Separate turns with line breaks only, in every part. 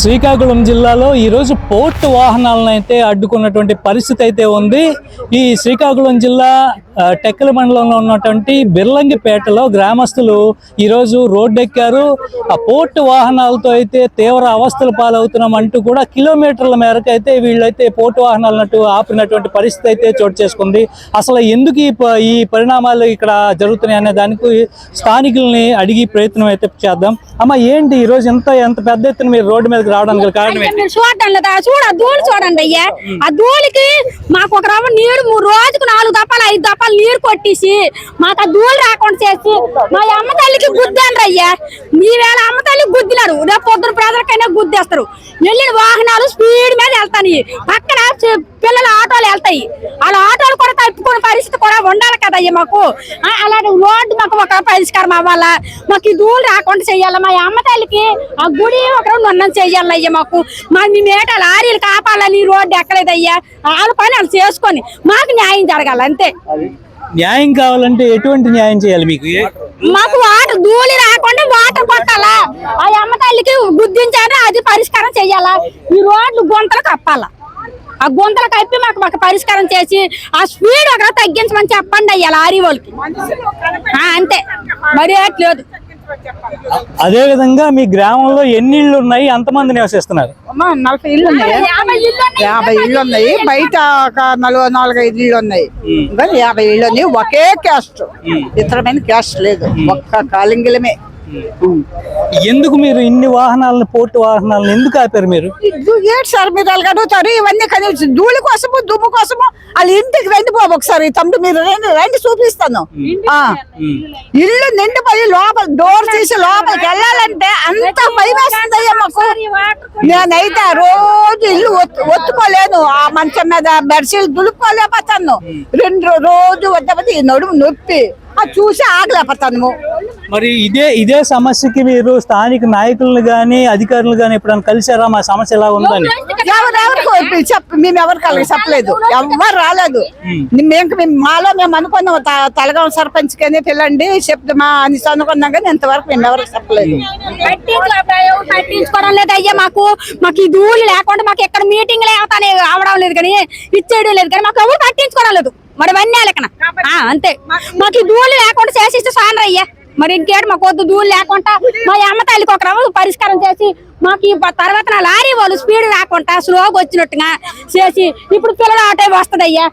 శ్రీకాకుళం జిల్లాలో ఈరోజు పోర్టు వాహనాలను అయితే అడ్డుకున్నటువంటి పరిస్థితి అయితే ఉంది. ఈ శ్రీకాకుళం జిల్లా టెక్కల మండలంలో ఉన్నటువంటి బిర్లంగిపేటలో గ్రామస్తులు ఈరోజు రోడ్డెక్కారు. ఆ పోర్టు వాహనాలతో అయితే తీవ్ర అవస్థలు పాలవుతున్నాం అంటూ కూడా కిలోమీటర్ల మేరకు అయితే వీళ్ళైతే పోర్టు వాహనాలను ఆపినటువంటి పరిస్థితి అయితే చోటు చేసుకుంది. అసలు ఎందుకు ఈ పరిణామాలు ఇక్కడ జరుగుతున్నాయి అనే దానికి స్థానికుల్ని అడిగి ప్రయత్నం అయితే చేద్దాం. అమ్మ, ఏంటి ఈరోజు ఎంత పెద్ద ఎత్తున మీరు రోడ్డు మీదకి రావడానికి కారణం ఏంటి?
చూడండి అయ్యా, ఆ ధూళికి మాకు ఒక రవ్వ నీరు రోజుకు 4 దప్పాలు 5 దప్పాలు నీరు కొట్టేసి మాకు ఆ ధూళి రాకుండా చేసి మా అమ్మ తల్లికి గుద్దండ్రు అయ్యా. ఈవేళ అమ్మ తల్లికి గుద్దినారు, రేపు పొద్దున ప్రజలకైనా గుద్దేస్తారు. వెళ్ళిన వాహనాలు స్పీడ్ మీద వెళ్తాయి, పక్కన పిల్లల ఆటోలు వెళ్తాయి. వాళ్ళ ఆటోలు కూడా తప్పుకునే పరిస్థితి కూడా ఉండాలి కదయ్యా మాకు. అలాంటి రోడ్డు మాకు ఒక పరిష్కారం అవ్వాలా, మాకు ఈ ధూళి రాకుండా చెయ్యాలి. మా అమ్మ తల్లికి ఆ గుడి ఒక ఉన్నం చెయ్యాలయ్యా. మాకు మీ మేట లారీలు కాపాలని రోడ్డు ఎక్కలేదయ్యా. వాళ్ళ పని వాళ్ళు చేసుకొని మాకు న్యాయం జరగాలి అంతే.
న్యాయం కావాలంటే ఎటువంటి న్యాయం చేయాలి మీకు?
మాకు వాటర్ ధూళి రాకుండా వాటర్ కొట్టాలా, ఆ అమ్మ తల్లికి గుర్తించాలి, అది పరిష్కారం చెయ్యాలా. ఈ రోడ్లు గుంతలు కప్పాలా, ఆ గుంతలు కప్పి మాకు పరిష్కారం చేసి ఆ స్పీడ్ ఒక తగ్గించమని చెప్పండి అయ్యా లారీ వాళ్ళకి. అంతే, మరి లేదు.
అదే విధంగా మీ గ్రామంలో ఎన్ని ఇళ్ళు ఉన్నాయి, ఎంతమంది నివసిస్తున్నారు?
40 ఇళ్ళు ఉన్నాయి, 50 ఇళ్ళు ఉన్నాయి. బయట ఒక 4-5 ఇళ్ళు ఉన్నాయి, 50 ఇళ్ళు ఉన్నాయి. ఒకే క్యాస్ట్, ఇతరమైన క్యాస్ట్ లేదు, ఒక్క కాలింగిలమే.
ఎందుకు మీరు ఇన్ని వాహనాలను, పోర్టు వాహనాలను ఎందుకు ఆపారు మీరు?
ఏంటి సార్ మీరు అలాగ అడుగుతారు? ఇవన్నీ కనీసం ధూళి కోసము దుమ్ము కోసము వాళ్ళ ఇంటికి వెళ్ళిపోవు. ఒకసారి తమ్ముడు మీరు రండి చూపిస్తాను. ఇల్లు నిండిపోయి లోపల డోర్ తీసి లోపలికి వెళ్ళాలంటే అంత భయం వేస్తుందయ్యా మాకు. నేనైతే రోజు ఇల్లు ఒత్తుకోలేను, ఆ మంచం మీద బెడ్షీట్ దులుపుకోలేకపోతాను. 2 రోజు వద్దపతి నడుము నొప్పి చూసి ఆగలేకపోతాను.
మరి ఇదే సమస్యకి మీరు స్థానిక నాయకులను గానీ అధికారులు గానీ ఎప్పుడైనా కలిసారా? మా సమస్య ఎలా ఉందని
మేము ఎవరికి అలాగే చెప్పలేదు, ఎవరు రాలేదు. మాలో మేము అనుకున్నాం తలగాం సర్పంచ్ కానీ పిల్లండి చెప్తామా అని అనుకున్నాం, కానీ ఇంతవరకు మేము ఎవరికి చెప్పలేదు.
పట్టించుకోవడం లేదు అయ్యా. మాకు ఈ ధూళి లేకుండా మాకు ఎక్కడ మీటింగ్లు అవడం లేదు, కానీ ఇచ్చేయడం లేదు, కానీ మాకు ఎవరు పట్టించుకోవడం లేదు. మరి వన్నీ లెక్కన అంతే. మాకు ఈ ధూళి లేకుండా చేసిస్తే సాయంత్రం అయ్యా. మరి ఇంకేడు మాకు వద్దు ధూళి లేకుండా. మా అమ్మ తల్లికి ఒక రవ్వ పరిష్కారం చేసి మాకు ఈ తర్వాత నా లారీ వాళ్ళు స్పీడ్ రాకుండా స్లోగా వచ్చినట్టుగా చేసి ఇప్పుడు పిల్లలు ఆటో వస్తుంది అయ్యా.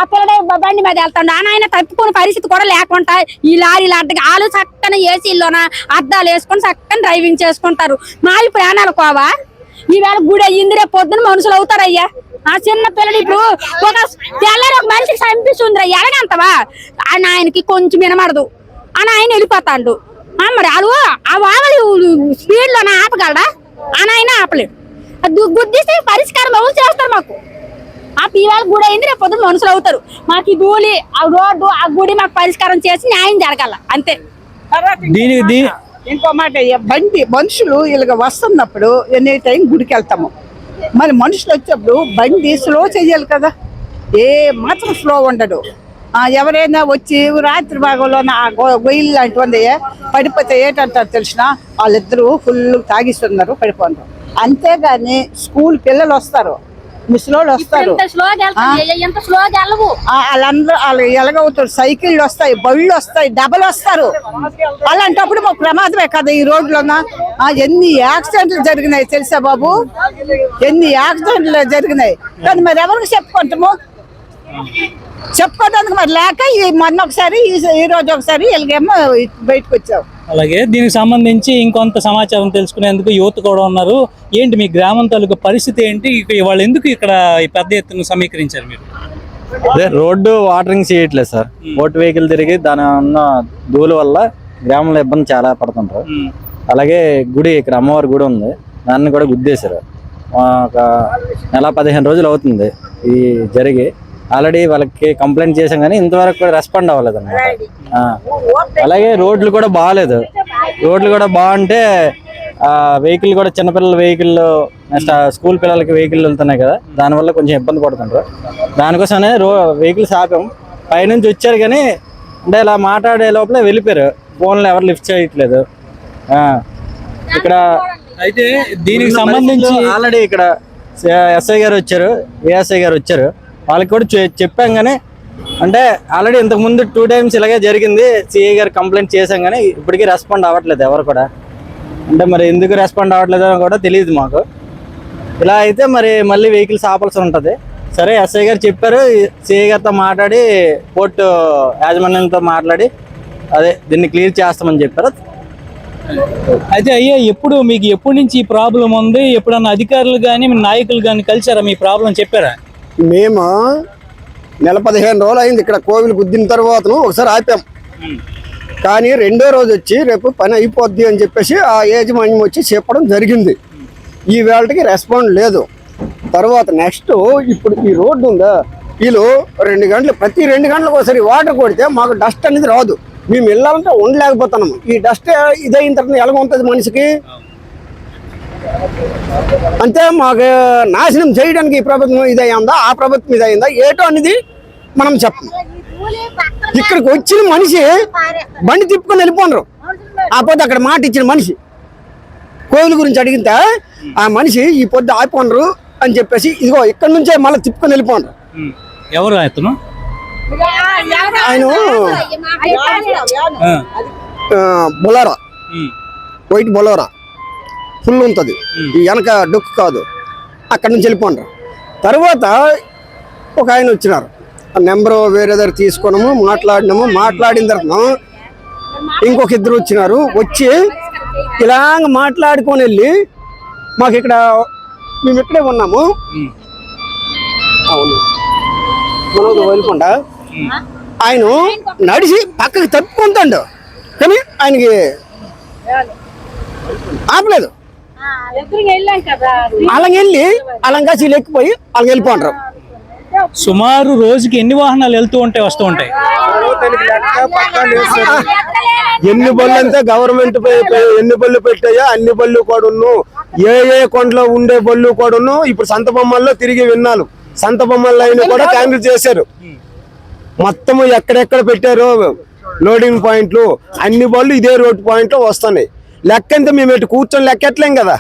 ఆ పిల్లడే బండి మీద వెళ్తాడు, ఆయన తప్పుకునే పరిస్థితి కూడా లేకుండా ఈ లారీలు అడ్డగా వాళ్ళు చక్కని ఏసీలోన అద్దాలు వేసుకొని చక్కని డ్రైవింగ్ చేసుకుంటారు. మావి ప్రాణాలు కోవా. ఈవేళ గుడి అయ్యింది, రేపు పొద్దున మనుషులు అవుతారయ్యా. ఆ చిన్న పిల్లలు ఇప్పుడు ఒక తెల్లారి ఒక మనిషికి చంపిస్తుందిరా, ఎలాగంతవా ఆయనకి కొంచెం వినమడదు అని ఆయన వెళ్ళిపోతాడు. మరి వాళ్ళు స్పీడ్ లోనే ఆపగలడా? ఆయన ఆపలేడు. గుద్దిస్తే పరిష్కారం ఎవరు చేస్తారు మాకు? ఆ పిల్లల గుడి అయింది, రేపు పొద్దున మనుషులు అవుతారు. మాకు ఈ ధూళి, ఆ రోడ్డు, ఆ గుడి మాకు పరిష్కారం చేసి న్యాయం జరగాల అంతే.
ఇంకో మాట, బండి మనుషులు ఇలాగ వస్తున్నప్పుడు ఎనీ టైం గుడికి వెళ్తాము. మరి మనుషులు వచ్చేప్పుడు బండి స్లో చెయ్యాలి కదా, ఏ మాత్రం స్లో ఉండదు. ఎవరైనా వచ్చి రాత్రి భాగంలో గొయ్యిలు లాంటివి పడిపోతే ఏంటంటారు తెలిసిన, వాళ్ళిద్దరూ ఫుల్ తాగిస్తున్నారు, పడిపోతారు. అంతేగాని స్కూల్ పిల్లలు వస్తారు, ముసలోళ్ళు వస్తారు, వాళ్ళందరూ వాళ్ళు ఎలాగవుతారు. సైకిళ్ళు వస్తాయి, బళ్ళు వస్తాయి, డబ్బలు వస్తారు. అలాంటప్పుడు మాకు ప్రమాదమే కదా ఈ రోడ్లోన. ఎన్ని యాక్సిడెంట్లు జరిగినాయి తెలుసా బాబు, ఎన్ని యాక్సిడెంట్లు జరిగినాయి. కానీ మరి ఎవరికి చెప్పుకుంటాము? చెప్పుకోవడానికి మరి లేక మొన్న ఒకసారి, ఈ రోజు ఒకసారి ఎలాగేమో బయటకు వచ్చావు.
అలాగే దీనికి సంబంధించి ఇంకొంత సమాచారం తెలుసుకునేందుకు యువత కూడా ఉన్నారు. ఏంటి మీ గ్రామం తాలూకు పరిస్థితి ఏంటి? వాళ్ళు ఎందుకు ఇక్కడ పెద్ద ఎత్తున సమీకరించారు మీరు?
అదే రోడ్డు వాటరింగ్ చేయట్లేదు సార్. ఓటు వెహికల్ తిరిగి దాని ఉన్న ధూళి వల్ల గ్రామంలో ఇబ్బంది చాలా పడుతుంటారు. అలాగే గుడి, ఇక్కడ అమ్మవారి గుడి ఉంది, దాన్ని కూడా గుద్దేశారు. ఒక 15 రోజులు అవుతుంది ఈ జరిగి. ఆల్రెడీ వాళ్ళకి కంప్లైంట్ చేసాం, కానీ ఇంతవరకు కూడా రెస్పాండ్ అవ్వలేదు అన్నమాట. అలాగే రోడ్లు కూడా బాగాలేదు. రోడ్లు కూడా బాగుంటే వెహికల్ కూడా చిన్నపిల్లల వెహికల్, నెక్స్ట్ స్కూల్ పిల్లలకి వెహికల్ వెళ్తున్నాయి కదా, దానివల్ల కొంచెం ఇబ్బంది పడుతుంటారు. దానికోసమే వెహికల్స్ ఆపాం. పైనుంచి వచ్చారు కానీ అంటే ఇలా మాట్లాడే లోపల వెళ్ళిపోయారు. ఫోన్లు ఎవరు లిఫ్ట్ చేయట్లేదు. ఇక్కడ
అయితే దీనికి సంబంధించి
ఆల్రెడీ ఇక్కడ ఎస్ఐ గారు వచ్చారు, ఏఎస్ఐ గారు వచ్చారు, వాళ్ళకి కూడా చెప్పాం. కానీ అంటే ఆల్రెడీ ఇంతకు ముందు 2 times ఇలాగే జరిగింది. సిఐ గారు కంప్లైంట్ చేశాం కానీ ఇప్పటికీ రెస్పాండ్ అవ్వట్లేదు ఎవరు కూడా. అంటే మరి ఎందుకు రెస్పాండ్ అవ్వట్లేదో కూడా తెలియదు మాకు. ఇలా అయితే మరి మళ్ళీ వెహికల్స్ ఆపాల్సి ఉంటుంది. సరే ఎస్ఐ గారు చెప్పారు, సిఐ గారితో మాట్లాడి పోర్టు యాజమాన్యంతో మాట్లాడి అదే దీన్ని క్లియర్ చేస్తామని చెప్పారు.
అయితే అయ్యా మీకు ఎప్పటి నుంచి ఈ ప్రాబ్లం ఉంది? ఎప్పుడన్నా అధికారులు కానీ మీ నాయకులు కానీ కలిసారా? మీ ప్రాబ్లం చెప్పారా?
మేము నెల 15 రోజులు అయింది ఇక్కడ కోవిల్ గుద్దిన తర్వాత ఒకసారి ఆపాం. కానీ రెండో రోజు వచ్చి రేపు పని అయిపోద్ది అని చెప్పేసి ఆ యాజమాన్యం వచ్చి చెప్పడం జరిగింది. ఈ వేళకి రెస్పాండ్ లేదు. తర్వాత నెక్స్ట్ ఇప్పుడు ఈ రోడ్డు ఉందా, వీళ్ళు 2 గంటలు ప్రతి 2 గంటలకు ఒకసారి వాటర్ కొడితే మాకు డస్ట్ అనేది రాదు. మేము వెళ్ళాలంటే ఉండలేకపోతున్నాము. ఈ డస్ట్ ఇదైన తర్వాత ఎలా ఉంటుంది మనిషికి? అంతే మాకు నాశనం చేయడానికి ఈ ప్రభుత్వం ఇదయిందా, ఆ ప్రభుత్వం ఇదయిందా ఏటో అనేది మనం చెప్పం. ఇక్కడికి వచ్చిన మనిషి బండి తిప్పుకొని వెళ్ళిపోండ్రు. ఆపోతే అక్కడ మాట ఇచ్చిన మనిషి కోవిల గురించి అడిగితే ఆ మనిషి ఈ పొద్దు ఆపోండ్రు అని చెప్పేసి ఇదిగో ఇక్కడ నుంచే మళ్ళీ తిప్పుకొని వెళ్ళిపోండ్రు.
ఎవరు అతను?
ఆయన బొలోరా, వైట్ బొలోరా ఫుల్ ఉంటుంది, ఈ వెనక డొక్కు కాదు. అక్కడి నుంచి వెళ్ళిపోండ్రు. తర్వాత ఒక ఆయన వచ్చినారు, ఆ నెంబరు వేరే దగ్గర తీసుకున్నాము, మాట్లాడిన తర్వాత ఇంకొక 2 వచ్చినారు. వచ్చి ఇలాగ మాట్లాడుకొని వెళ్ళి మాకు ఇక్కడ మేము ఇక్కడే ఉన్నాము. అవును మనోజ్ వెళ్ళకుండా ఆయన నడిచి పక్కకి తప్పుకుంటాడు కానీ ఆయనకి ఆపలేదు. అలాగే వెళ్ళి అలాగా చీలు ఎక్కిపోయి అలాగ వెళ్ళిపోంటారు.
సుమారు రోజుకి ఎన్ని వాహనాలు వెళ్తూ ఉంటాయి, వస్తూ ఉంటాయి?
ఎన్ని బళ్ళు అంతా గవర్నమెంట్ ఎన్ని బళ్ళు పెట్టాయో అన్ని బళ్ళు కూడా ఏ కొండలో ఉండే బళ్ళు కూడా ఇప్పుడు సంత బొమ్మల్లో తిరిగి విన్నాను. సంత బొమ్మల్లో అయినా కూడా క్యాన్సిల్ చేశారు. మొత్తం ఎక్కడెక్కడ పెట్టారో లోడింగ్ పాయింట్లు అన్ని బళ్ళు ఇదే రోడ్ పాయింట్ లో వస్తున్నాయి. లెక్క ఎంత మేము ఇటు కూర్చొని లెక్కట్లేం కదా,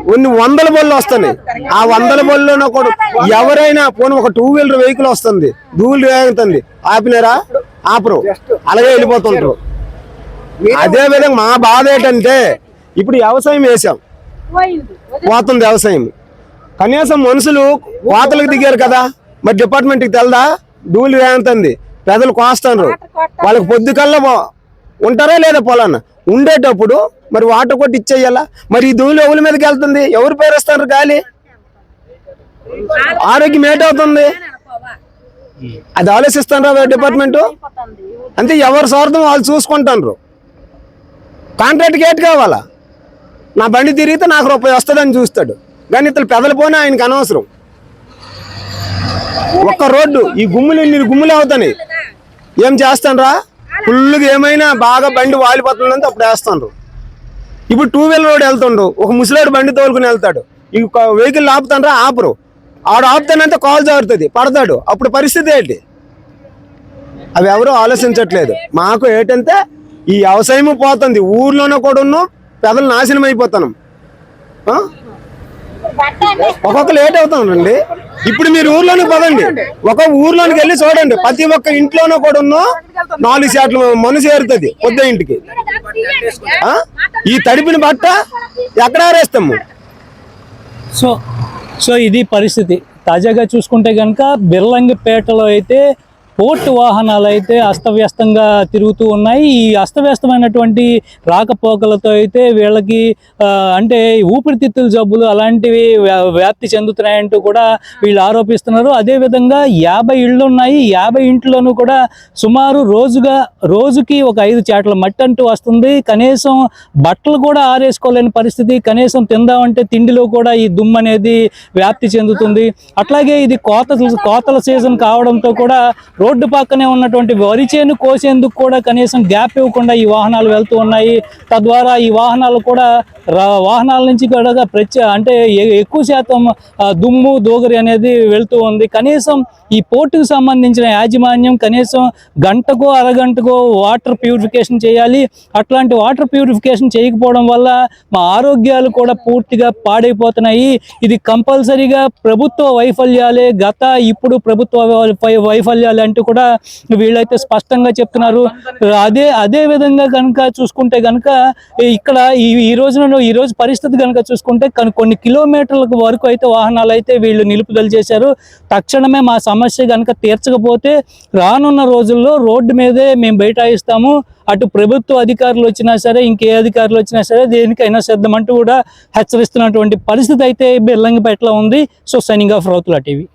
కొన్ని 100 బళ్ళు వస్తున్నాయి. ఆ 100 బళ్ళలో కూడా ఎవరైనా పోనీ ఒక 2 wheeler వెహికల్ వస్తుంది, ధూళి రేగుతుంది, ఆపినారా? ఆపరు, అలాగే వెళ్ళిపోతుంటారు. అదే విధంగా మా బాధ ఏంటంటే ఇప్పుడు వ్యవసాయం వేసాం, పోతుంది వ్యవసాయం. కనీసం మనుషులు కోతలకు దిగారు కదా, మరి డిపార్ట్మెంట్కి తెలదా? ధూళి రేగుతుంది, పెదలు కోస్తారు, వాళ్ళకి పొద్దు కల్లా ఉంటారా లేదా పొలాన్న ఉండేటప్పుడు మరి వాటర్ కొట్టి ఇచ్చేయాలా? మరి ఈ ధూళి ఎవరి మీదకి వెళ్తుంది? ఎవరు పేరుస్తారు గాలి? ఆరోగ్యం ఏటవుతుంది? అది ఆలోచిస్తారా డిపార్ట్మెంట్? అంతే, ఎవరి స్వార్థం వాళ్ళు చూసుకుంటారు. కాంట్రాక్ట్కి ఏటి కావాలా? నా బండి తిరిగితే నాకు రూపాయి వస్తుందని చూస్తాడు, కానీ ఇతను పెదలు పోనీ ఆయనకి అనవసరం. ఒక్క రోడ్డు ఈ గుమ్ములు ఇన్ని గుమ్ములు అవుతాయి. ఏం చేస్తానరా? ఫుల్గా ఏమైనా బాగా బండి వాలిపోతుందంటే అప్పుడు వేస్తాను. ఇప్పుడు 2 wheeler రోడ్ వెళ్తుండ్రు, ఒక ముసలాడు బండి తోలుకుని వెళ్తాడు, ఈ వెహికల్ ఆపుతానరా? ఆపరు. ఆడ ఆపుతానంటే కాల్ జారుతుంది, పడతాడు, అప్పుడు పరిస్థితి ఏంటి? అవి ఎవరు ఆలోచించట్లేదు. మాకు ఏంటంటే ఈ వ్యవసాయం పోతుంది, ఊర్లోనే కూడా పెదలు నాశనం అయిపోతాను. ఒక్కొక్క లేట్ అవుతానండి. ఇప్పుడు మీరు ఊర్లోనికి పదండి, ఒక ఊర్లోనికి వెళ్ళి చూడండి, ప్రతి ఒక్క ఇంట్లోనూ కూడా 4 శాట్లు మనిషి ఏరుతుంది పొద్దు ఇంటికి. ఈ తడిపిన బట్ట ఎక్కడ ఆరేస్తాము?
సో ఇది పరిస్థితి. తాజాగా చూసుకుంటే కనుక బిర్లంగిపేటలో అయితే పోర్టు వాహనాలు అయితే అస్తవ్యస్తంగా తిరుగుతూ ఉన్నాయి. ఈ అస్తవ్యస్తమైనటువంటి రాకపోకలతో అయితే వీళ్ళకి అంటే ఊపిరితిత్తుల జబ్బులు అలాంటివి వ్యాప్తి చెందుతున్నాయంటూ కూడా వీళ్ళు ఆరోపిస్తున్నారు. అదేవిధంగా 50 ఇళ్ళు ఉన్నాయి. 50 ఇంట్లోనూ కూడా సుమారు రోజుకి ఒక 5 చాట్ల మట్టి అంటూ వస్తుంది. కనీసం బట్టలు కూడా ఆరేసుకోలేని పరిస్థితి. కనీసం తిందామంటే తిండిలో కూడా ఈ దుమ్ము అనేది వ్యాప్తి చెందుతుంది. అట్లాగే ఇది కోతల సీజన్ కావడంతో కూడా రోడ్డు పక్కనే ఉన్నటువంటి వరి చేను కోసేందుకు కూడా కనీసం గ్యాప్ ఇవ్వకుండా ఈ వాహనాలు వెళ్తూ ఉన్నాయి. తద్వారా ఈ వాహనాలు కూడా వాహనాల నుంచి కూడా అంటే ఎక్కువ శాతం దుమ్ము దోగరి అనేది వెళ్తూ ఉంది. కనీసం ఈ పోర్టుకు సంబంధించిన యాజమాన్యం కనీసం గంటకో అరగంటకో వాటర్ ప్యూరిఫికేషన్ చేయాలి. అట్లాంటి వాటర్ ప్యూరిఫికేషన్ చేయకపోవడం వల్ల మా ఆరోగ్యాలు కూడా పూర్తిగా పాడైపోతున్నాయి. ఇది కంపల్సరీగా ప్రభుత్వ వైఫల్యాలే, ఇప్పుడు ప్రభుత్వ వైఫల్యాలు అంటూ కూడా వీళ్ళైతే స్పష్టంగా చెప్తున్నారు. అదే విధంగా కనుక చూసుకుంటే కనుక ఇక్కడ ఈ రోజు పరిస్థితి కనుక చూసుకుంటే కొన్ని కిలోమీటర్ల వరకు అయితే వాహనాలు అయితే వీళ్ళు నిలుపుదల చేశారు. తక్షణమే మా సమస్య కనుక తీర్చకపోతే రానున్న రోజుల్లో రోడ్డు మీదే మేము బైఠాయిస్తాము. అటు ప్రభుత్వ అధికారులు వచ్చినా సరే, ఇంకే అధికారులు వచ్చినా సరే దేనికైనా సిద్ధమంటూ కూడా హెచ్చరిస్తున్నటువంటి పరిస్థితి అయితే బెల్లంగిపేటలో ఉంది. So signing off Rautula TV.